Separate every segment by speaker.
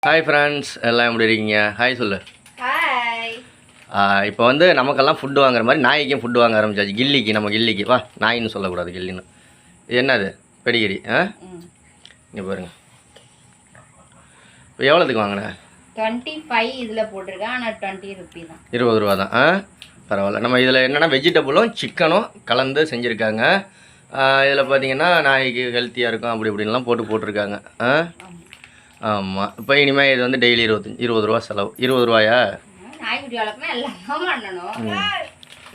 Speaker 1: Hi friends, எல்லாம் எப்படி இருக்கீங்க? ஹாய் சொல்லு.
Speaker 2: ஹாய்.
Speaker 1: இப்போ வந்து நமக்கெல்லாம் ஃபுட்டு வாங்குற மாதிரி நாய்க்கும் ஃபுட்டு வாங்க ஆரம்பிச்சாச்சு. கில்லிக்கு வா, நாயின்னு சொல்லக்கூடாது, கில்லின்னு. இது என்னது? பெடிகிரி. இங்கே பாருங்க. இப்போ எவ்வளோத்துக்கு வாங்கினேன்?
Speaker 2: 25 இதில் போட்டிருக்கேன். ஆனால் 20 ரூபி தான்.
Speaker 1: 20 ரூபா தான். பரவாயில்ல. நம்ம இதில் என்னென்னா வெஜிடபிளும் சிக்கனும் கலந்து செஞ்சுருக்காங்க. இதில் பார்த்தீங்கன்னா நாய்க்கு ஹெல்த்தியாக இருக்கும் அப்படி இப்படின்லாம் போட்டிருக்காங்க. ஆமாம். இப்போ இனிமேல் இது வந்து டெய்லி 20 ரூபா செலவு. 20 ரூபாயா?
Speaker 2: நாய்க்குட்டி வளர்க்கணும் எல்லாம் பண்ணணும்.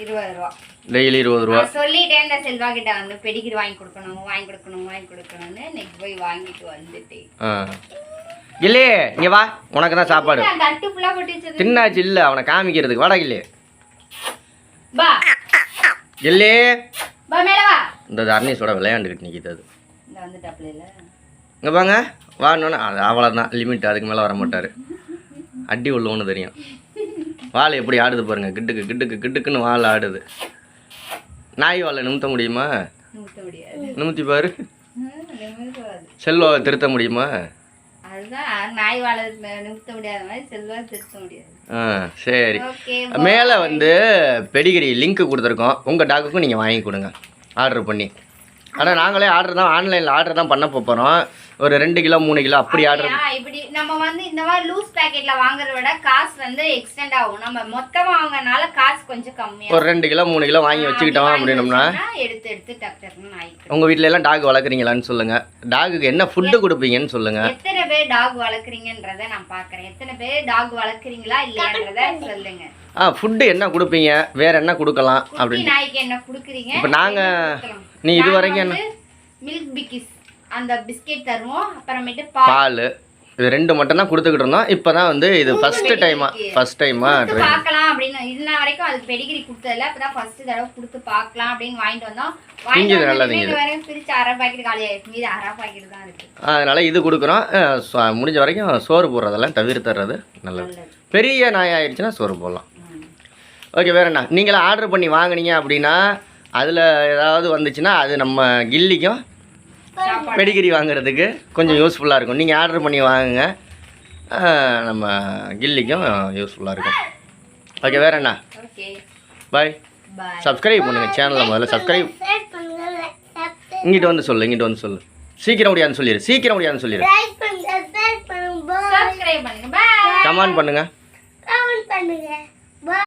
Speaker 2: 20 ரூபா
Speaker 1: டெய்லி 20 ரூபா
Speaker 2: சொல்லிட்டேன். இந்த செல்வா கிட்ட வந்து பெடிகிரி வாங்கி கொடுக்கணும்னு இன்னைக்கு போய் வாங்கிட்டு வந்துட்டேன்.
Speaker 1: இல்லையே, இங்கே வா, உனக்கு தான் சாப்பாடு.
Speaker 2: தட்டு ஃபுல்லாக கொட்டி
Speaker 1: தின்னாச்சு. இல்லை, அவனை காமிக்கிறதுக்கு வாடா. இல்லையே
Speaker 2: பா,
Speaker 1: இல்லையே
Speaker 2: பா, மேலே வா.
Speaker 1: இந்த தர்ணீஸோட விளையாண்டுக்கிட்டு நிற்கிது. அது
Speaker 2: இந்த வந்து டப்பில்
Speaker 1: இங்கே வாங்க, வாடணுன்னு அது அவ்வளோதான் லிமிட். அதுக்கு மேலே வர மாட்டார். அடி உள்ளவன்னு தெரியும். வாழை எப்படி ஆடுது பாருங்க. கிட்டுக்குன்னு வாழை ஆடுது. நாய் வாழை நிமித்த முடியுமா? நிமித்தி பாரு. செல்வாவை திருத்த முடியுமா?
Speaker 2: நாய் வாழை நிமித்த முடியாத மாதிரி செல்வா திருத்த முடியாது.
Speaker 1: சரி. மேலே வந்து பெடிகிரி லிங்க் கொடுத்துருக்கோம். உங்கள் டாக்குக்கும் நீங்கள் வாங்கி கொடுங்க ஆர்டர் பண்ணி. ஆனால் நாங்களே ஆன்லைனில் ஆர்டர் தான் பண்ண போகிறோம். ஒரு 2 கிலோ 3 கிலோ அப்படி ஆர்டர்.
Speaker 2: இப்படி நம்ம வந்து இந்த மாதிரி லூஸ் பேக்கெட்ல வாங்குறத விட காசு வந்து எக்ஸ்டெண்ட் ஆகும். நம்ம மொத்தமா வாங்குறனால காசு கொஞ்சம் கம்மியா.
Speaker 1: ஒரு 2 கிலோ 3 கிலோ வாங்கி வச்சுக்கிட்டோம் அப்படின்னோம்னா
Speaker 2: எடுத்து டக்குன்னு ஆயிடும்.
Speaker 1: உங்க வீட்ல எல்லாம் டாக் வளர்க்குறீங்களான்னு சொல்லுங்க. டாகுக்கு என்ன ஃபுட்டு கொடுப்பீங்கன்னு சொல்லுங்க.
Speaker 2: எத்தனை பேர் டாக் வளர்க்குறீங்கன்றத நான் பார்க்குறேன். எத்தனை பேர் டாக் வளர்க்குறீங்களா இல்லையான்றத சொல்லுங்க.
Speaker 1: ஃபுட்டு என்ன கொடுப்பீங்க, வேற என்ன கொடுக்கலாம் அப்படின்னு.
Speaker 2: நாய்க்கு என்ன கொடுக்குறீங்க?
Speaker 1: இப்போ நீ இது வரைக்கும் என்ன?
Speaker 2: மில்க் பிக்கிஸ் அந்த பிஸ்கெட் தருவோம். அப்புறமேட்டு
Speaker 1: பால், இது 2 மட்டும் தான் கொடுத்துக்கிட்டு இருந்தோம். இப்போ தான் வந்து இது ஃபர்ஸ்ட் டைமா
Speaker 2: பார்க்கலாம் அப்படின்னு. இன்ன வரைக்கும் அது பெடிகிரி கொடுத்ததில்ல. இப்போ தான் ஃபர்ஸ்ட் தடவை கொடுத்து பார்க்கலாம் அப்படின்னு வாங்கிட்டு வந்தோம். வரைக்கும் பிரிச்சு அரை பாக்கெட் காலி ஆயிடுச்சு. இது அரை பாக்கெட் தான் இருக்கு.
Speaker 1: அதனால இது கொடுக்குறோம். முடிஞ்ச வரைக்கும் சோறு போடுறதெல்லாம் தவிர்த்துறது நல்லது. பெரிய நாய் ஆயிடுச்சுன்னா சோறு போடலாம். ஓகே, வேற என்ன? நீங்களே ஆர்டர் பண்ணி வாங்கினீங்க அப்படின்னா அதில் ஏதாவது வந்துச்சுன்னா அது நம்ம கில்லிக்கும் பெடிகிரி வாங்குறதுக்கு கொஞ்சம் யூஸ்ஃபுல்லாக இருக்கும். நீங்கள் ஆர்டர் பண்ணி வாங்குங்க, நம்ம கில்லிக்கும் யூஸ்ஃபுல்லாக இருக்கும். ஓகே, வேறு என்ன? பாய். சப்ஸ்கிரைப் பண்ணுங்கள் சேனலை. முதல்ல சப்ஸ்கிரைப். இங்கிட்டு வந்து சொல்லு. சீக்கிரம் முடியாதுன்னு சொல்லிடு. கமெண்ட் பண்ணுங்க.